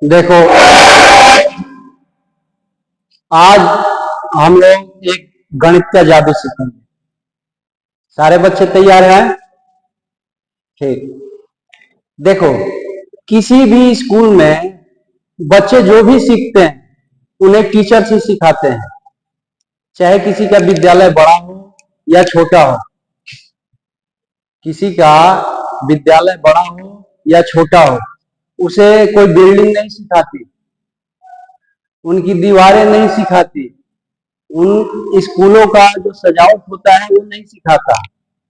देखो, आज हम लोग एक गणित का जादू सीखेंगे। सारे बच्चे तैयार हैं? ठीक। देखो, किसी भी स्कूल में बच्चे जो भी सीखते हैं उन्हें टीचर से सिखाते हैं, चाहे किसी का विद्यालय बड़ा हो या छोटा हो। किसी का विद्यालय बड़ा हो या छोटा हो, उसे कोई बिल्डिंग नहीं सिखाती, उनकी दीवारें नहीं सिखाती, उन स्कूलों का जो सजावट होता है वो नहीं सिखाता।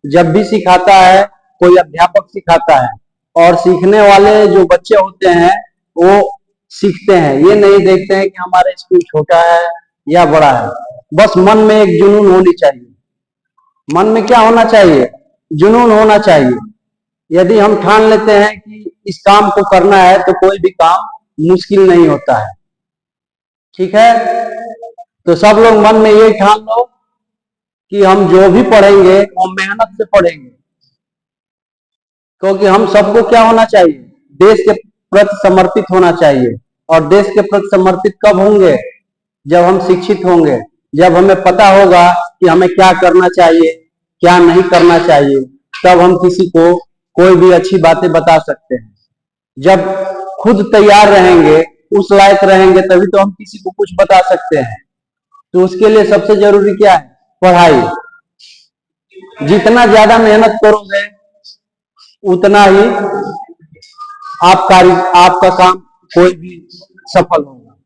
जब भी सिखाता है कोई अध्यापक सिखाता है, और सीखने वाले जो बच्चे होते हैं वो सीखते हैं। ये नहीं देखते हैं कि हमारा स्कूल छोटा है या बड़ा है। बस मन में एक जुनून होनी चाहिए। मन में क्या होना चाहिए? जुनून होना चाहिए। यदि हम ठान लेते हैं कि इस काम को करना है तो कोई भी काम मुश्किल नहीं होता है। ठीक है, तो सब लोग मन में ये ठान लो कि हम जो भी पढ़ेंगे वो मेहनत से पढ़ेंगे, क्योंकि हम सबको क्या होना चाहिए? देश के प्रति समर्पित होना चाहिए। और देश के प्रति समर्पित कब होंगे? जब हम शिक्षित होंगे, जब हमें पता होगा कि हमें क्या करना चाहिए, क्या नहीं करना चाहिए, तब हम किसी को कोई भी अच्छी बातें बता सकते हैं। जब खुद तैयार रहेंगे, उस लायक रहेंगे, तभी तो हम किसी को कुछ बता सकते हैं। तो उसके लिए सबसे जरूरी क्या है? पढ़ाई। जितना ज्यादा मेहनत करोगे उतना ही आपका काम कोई भी सफल होगा।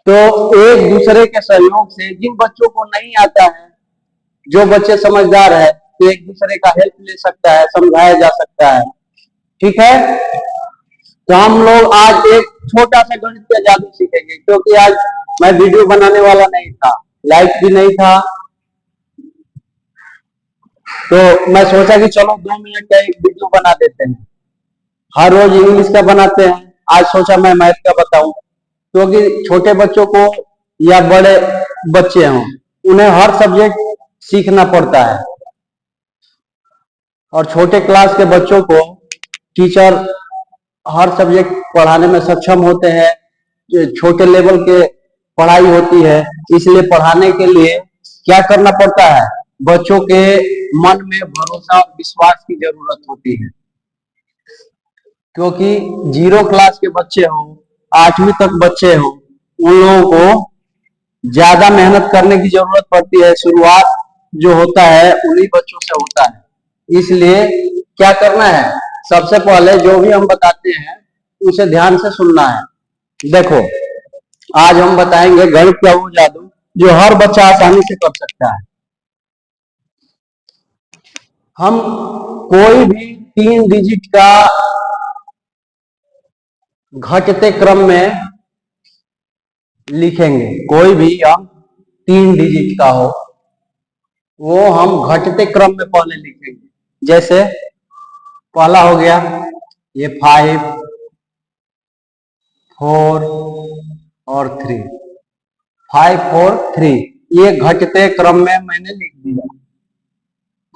तो एक दूसरे के सहयोग से, जिन बच्चों को नहीं आता है, जो बच्चे समझदार है, तो एक दूसरे का हेल्प ले सकता है, समझाया जा सकता है। ठीक है, तो हम लोग आज एक छोटा सा गणित का जादू सीखेंगे, क्योंकि आज मैं वीडियो बनाने वाला नहीं था, लाइट भी नहीं था, तो मैं सोचा कि चलो 2 मिनट का एक वीडियो बना देते हैं। हर रोज इंग्लिश का बनाते हैं, आज सोचा मैं मैथ का बताऊं, क्योंकि छोटे बच्चों को या बड़े बच्चे हों, उन्हें हर सब्जेक्ट सीखना पड़ता है। और छोटे क्लास के बच्चों को टीचर हर सब्जेक्ट पढ़ाने में सक्षम होते हैं। छोटे लेवल के पढ़ाई होती है, इसलिए पढ़ाने के लिए क्या करना पड़ता है? बच्चों के मन में भरोसा और विश्वास की जरूरत होती है। क्योंकि 0 क्लास के बच्चे हों, 8वीं तक बच्चे हों, उन लोगों को ज्यादा मेहनत करने की जरूरत पड़ती है। शुरुआत जो होता है उन्हीं बच्चों से होता है। इसलिए क्या करना है? सबसे पहले जो भी हम बताते हैं उसे ध्यान से सुनना है। देखो, आज हम बताएंगे गणित का वो जादू जो हर बच्चा आसानी से कर सकता है। हम कोई भी 3 डिजिट का घटते क्रम में लिखेंगे। कोई भी हम 3 डिजिट का हो, वो हम घटते क्रम में पहले लिखेंगे। जैसे पहला हो गया ये 5, 4 और 3, 5, 4, 3, ये घटते क्रम में मैंने लिख दिया।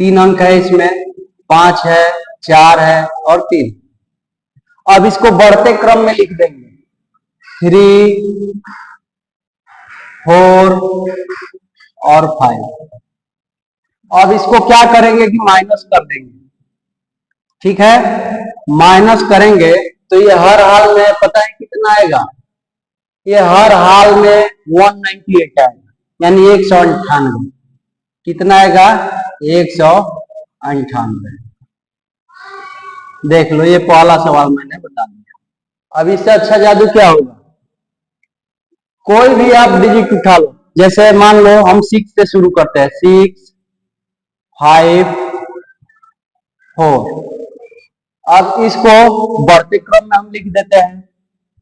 3 अंक है इसमें, 5 है, 4 है और 3। अब इसको बढ़ते क्रम में लिख देंगे, 3, 4 और 5। अब इसको क्या करेंगे कि माइनस कर देंगे। ठीक है, माइनस करेंगे तो ये हर हाल में पता है कितना आएगा? ये हर हाल में 198 आएगा, यानी 198। कितना आएगा? 198। देख लो, ये पहला सवाल मैंने बता दिया। अब इससे अच्छा जादू क्या होगा? कोई भी आप डिजिट उठा लो। जैसे मान लो हम 6 से शुरू करते हैं, 6, 5, 4। अब इसको बढ़ते क्रम में हम लिख देते हैं,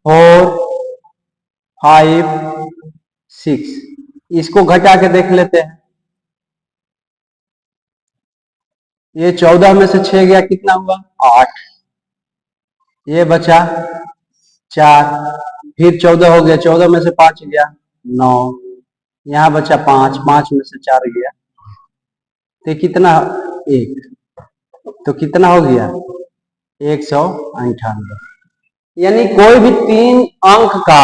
4, 5, 6। इसको घटा के देख लेते हैं। ये 14 में से 6 गया, कितना हुआ? 8। ये बचा 4, फिर 14 हो गया, 14 में से 5 गया, 9। यहाँ बचा 5, 5 में से 4 गया, तो कितना? 1। तो कितना हो गया? 198। यानी कोई भी 3 अंक का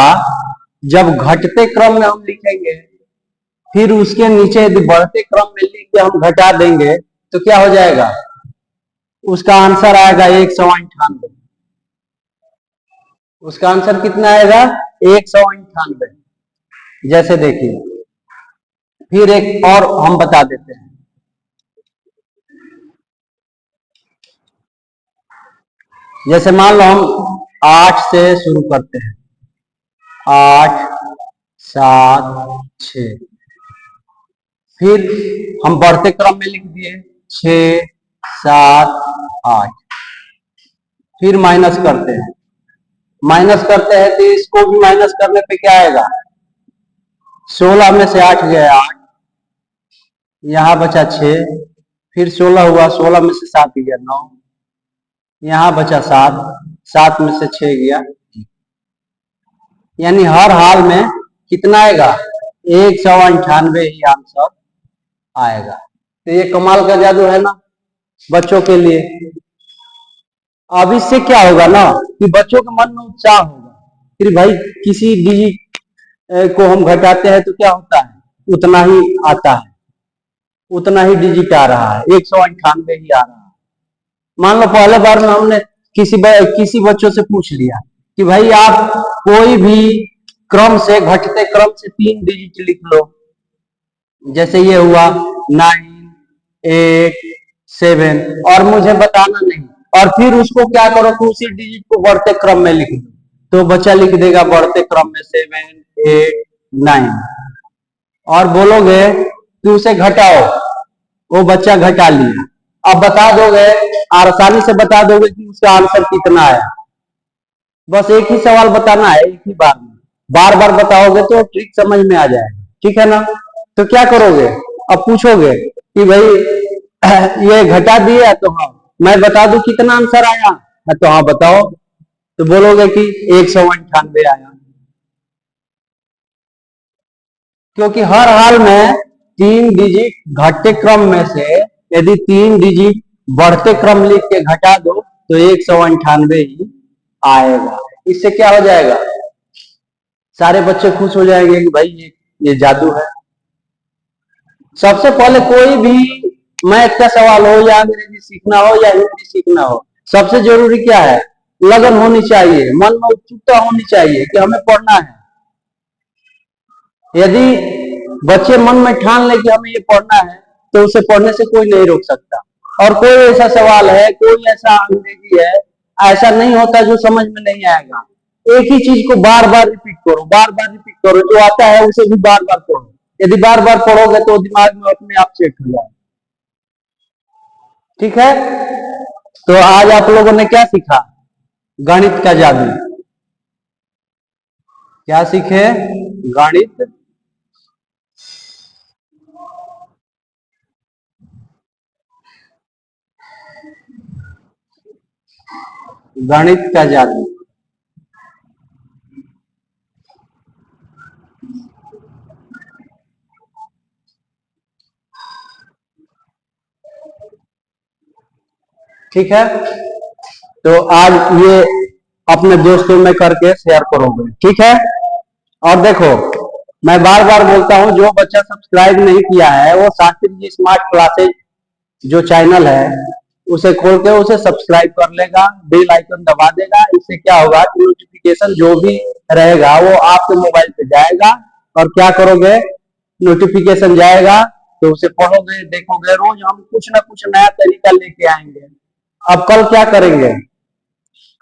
जब घटते क्रम में हम लिखेंगे, फिर उसके नीचे यदि बढ़ते क्रम में लिख के हम घटा देंगे तो क्या हो जाएगा? उसका आंसर आएगा 198। उसका आंसर कितना आएगा? 198। जैसे देखिए, फिर एक और हम बता देते हैं। जैसे मान लो हम 8 से शुरू करते हैं, 8 7 6, फिर हम बढ़ते क्रम में लिख दिए 6 7 8, फिर माइनस करते हैं। माइनस करते हैं तो इसको भी माइनस करने पे क्या आएगा? 16 में से 8 गया 8, यहां बचा 6, फिर 16 हुआ, 16 में से 7 गया 9, यहां बचा 7, 7 में से 6 गया। यानी हर हाल में कितना आएगा? 198 ही आंसर आएगा। तो ये कमाल का जादू है ना बच्चों के लिए। अब इससे क्या होगा ना कि बच्चों के मन में उत्साह होगा, फिर भाई किसी डिजिट को हम घटाते हैं तो क्या होता है? उतना ही आता है, उतना ही डिजिट आ रहा है, 198 ही आ रहा है। मान लो पहले बार में हमने किसी बच्चों से पूछ लिया कि भाई आप कोई भी क्रम से, घटते क्रम से 3 डिजिट लिख लो। जैसे ये हुआ 9 8 7, और मुझे बताना नहीं, और फिर उसको क्या करो कि उसी डिजिट को बढ़ते क्रम में लिख दो, तो बच्चा लिख देगा बढ़ते क्रम में 7 8 9, और बोलोगे कि उसे घटाओ, वो बच्चा घटा लिया। अब बता दोगे, आसानी से बता दोगे कि उसका आंसर कितना है। बस एक ही सवाल बताना है, एक ही बार में। बार बार बताओगे तो ट्रिक समझ में आ जाएगा, ठीक है ना? तो क्या करोगे? अब पूछोगे कि भाई ये घटा दिए, तो हाँ मैं बता दूं कितना आंसर आया, तो हाँ बताओ, तो बोलोगे कि 198 आया। क्योंकि हर हाल में 3 डिजिट घटते क्रम में से यदि 3 डिजिट बढ़ते क्रम लिख के घटा दो तो 198 ही आएगा। इससे क्या हो जाएगा? सारे बच्चे खुश हो जाएंगे कि भाई ये जादू है। सबसे पहले कोई भी मैथ का सवाल हो या अंग्रेजी सीखना हो या हिंदी सीखना हो, सबसे जरूरी क्या है? लगन होनी चाहिए, मन में उत्सुकता होनी चाहिए कि हमें पढ़ना है। यदि बच्चे मन में ठान ले कि हमें ये पढ़ना है तो उसे पढ़ने से कोई नहीं रोक सकता। और कोई ऐसा सवाल है, कोई ऐसा अंग्रेजी है, ऐसा नहीं होता जो समझ में नहीं आएगा। एक ही चीज को बार बार रिपीट करो, बार बार रिपीट करो, जो आता है उसे भी बार बार पढ़ो। यदि बार बार पढ़ोगे तो दिमाग में अपने आप सेट हो जाए, ठीक है? तो आज आप लोगों ने क्या सीखा? गणित का जादू। क्या सीखे? गणित, गणित का जादू। ठीक है, तो आज ये अपने दोस्तों में करके शेयर करोगे, ठीक है? और देखो, मैं बार बार बोलता हूं, जो बच्चा सब्सक्राइब नहीं किया है वो शास्त्री जी स्मार्ट क्लासेज जो चैनल है उसे खोल के उसे सब्सक्राइब कर लेगा, बेल आइकन दबा देगा। इससे क्या होगा कि नोटिफिकेशन जो भी रहेगा वो आपके मोबाइल पे जाएगा, और क्या करोगे? नोटिफिकेशन जाएगा तो उसे पढ़ोगे, देखोगे, रोज हम कुछ ना कुछ नया तरीका लेके आएंगे। अब कल क्या करेंगे?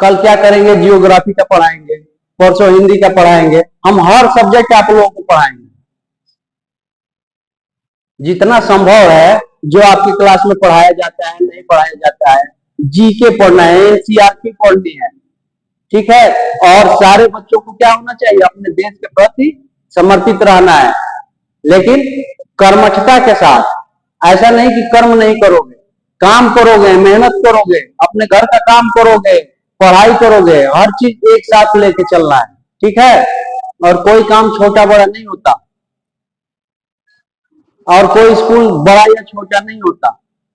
कल क्या करेंगे? जियोग्राफी का पढ़ाएंगे, परसों हिंदी का पढ़ाएंगे, हम हर सब्जेक्ट आप लोगों को पढ़ाएंगे जितना संभव है। जो आपकी क्लास में पढ़ाया जाता है, नहीं पढ़ाया जाता है, जीके पढ़ना है, एनसीईआरटी पढ़नी है, ठीक है? और सारे बच्चों को क्या होना चाहिए? अपने देश के प्रति समर्पित रहना है, लेकिन कर्मठता के साथ। ऐसा नहीं कि कर्म नहीं करोगे, काम करोगे, मेहनत करोगे, अपने घर का काम करोगे, पढ़ाई करोगे, हर चीज एक साथ लेके चलना है, ठीक है? और कोई काम छोटा बड़ा नहीं होता, और कोई स्कूल बड़ा या छोटा नहीं होता,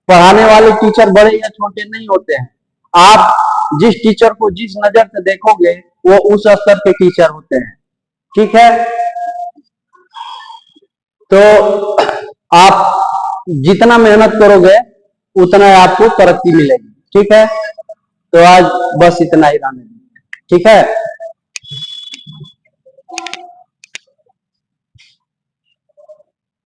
पढ़ाने वाले टीचर बड़े या छोटे नहीं होते हैं। आप जिस टीचर को जिस नजर से देखोगे वो उस स्तर के टीचर होते हैं। ठीक है, तो आप जितना मेहनत करोगे उतना आपको तरक्की मिलेगी। ठीक है, तो आज बस इतना ही रहने दीजिए। ठीक है।